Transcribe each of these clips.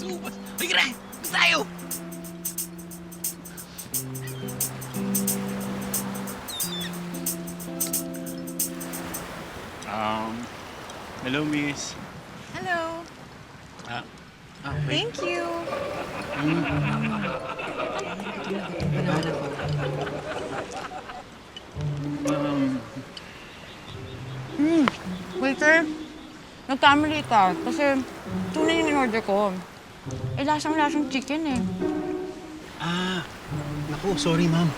Ubas! Halika na! Ubas tayo! Hello, miss. Hello. Ah, wait. Thank you. Waiter, nagkamali ka kasi tuna yung in-order ko. Eh, lasang-lasang chicken eh. Naku, sorry, ma'am.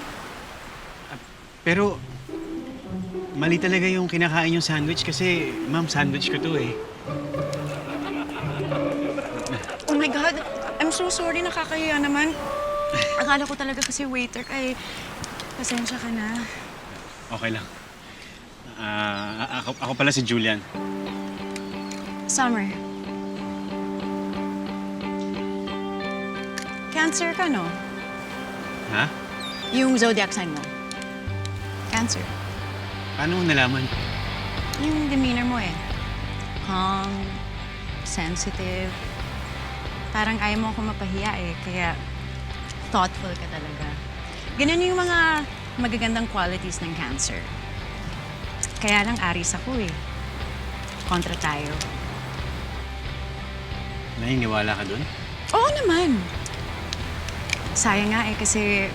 Pero, mali talaga yung kinakain yung sandwich kasi, ma'am, sandwich ko to eh. Oh my God, I'm so sorry, nakakahiya naman. Akala ko talaga kasi waiter ka eh. Pasensya ka na. Okay lang. Ako pala si Julian. Summer. Cancer ka, no? Ha? Yung zodiac sign mo. Cancer. Paano mo nalaman? Yung demeanor mo eh. Calm, sensitive. Parang ayaw mo ako mapahiya eh, kaya thoughtful ka talaga. Ganun yung mga magagandang qualities ng Cancer. Kaya lang Aries ako eh. Kontra tayo. Naniniwala ka dun? Oo naman. Sayang nga eh kasi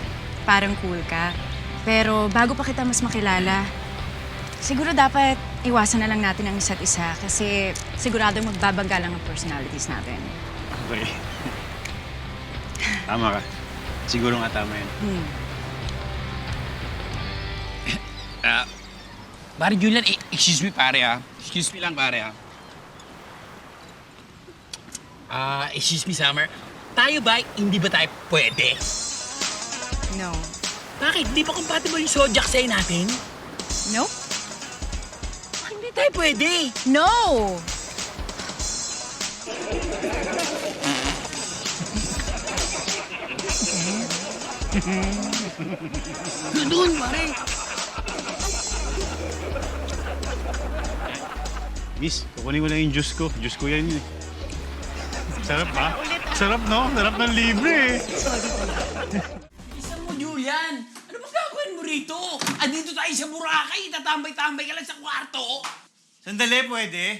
parang cool ka. Pero bago pa kita mas makilala, siguro dapat iwasan na lang natin ang isa't isa kasi sigurado magbabaga lang ang personalities natin. Okay. Tama ka. Siguro nga tama yun. Pare Julian, excuse me pare Excuse me lang pare excuse me Summer. Tayo ba, hindi ba tayo pwede? No. Bakit? Di ba compatible yung zodiac sign natin? No? Hindi tayo pwede. No! Doon pare. Miss, kukunin ko lang yung juice ko. Juice ko yan eh. Sarap ha? Sarap no? Sarap ng libre eh. Isa mo Julian. Ano bang gagawin mo rito? Andito tayo sa Boracay. Tatambay-tambay ka lang sa kwarto. Sandali, pwede?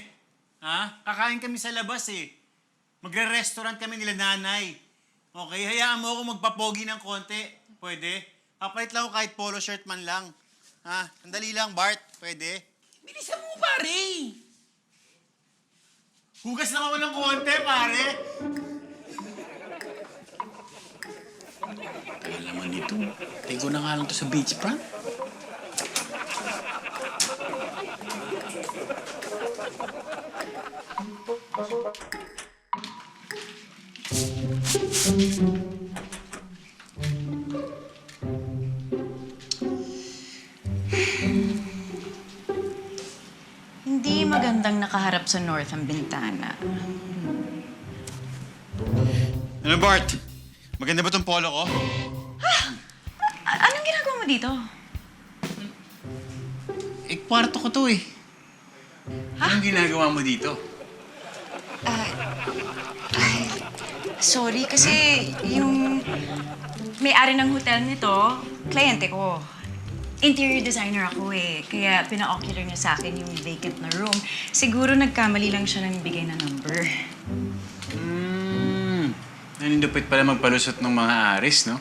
Ha? Kakain kami sa labas eh. Magre-restaurant kami nila nanay. Okay, hayaan mo ako magpapogi ng konti. Pwede? Papalit lang ako kahit polo shirt man lang. Ha? Sandali lang, Bart. Pwede? Bilisan mo pare. Hugas lang ako ng konti, pare. Kaya naman dito. Tego na nga lang to sa beach front. Hindi magandang nakaharap sa north ang bintana. Ano, Bart? Maganda ba tong polo ko? Anong ginagawa mo dito? Kwarto ko to eh. Anong ginagawa mo dito? Sorry, kasi yung may-ari ng hotel nito, kliyente ko. Interior designer ako eh, kaya pina-ocular niya sa akin yung vacant na room. Siguro nagkamali lang siya ng bigay na number. Nanindupit pala magpalusot ng mga Aris, no?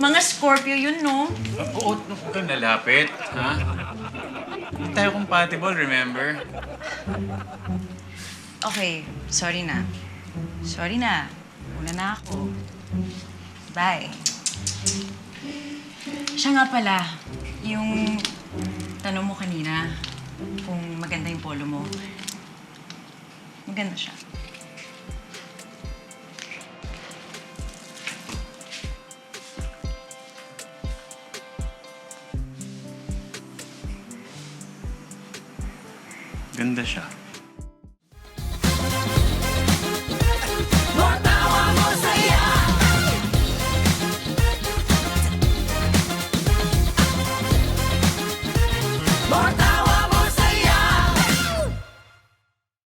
Mga Scorpio yun, no? Oo, huwag kang nalapit, ha? Hindi tayo compatible, remember? Okay, sorry na. Sorry na. Una na ako. Bye. Siya nga pala, yung tanong mo kanina, kung maganda yung polo mo. Maganda siya. Ganda siya.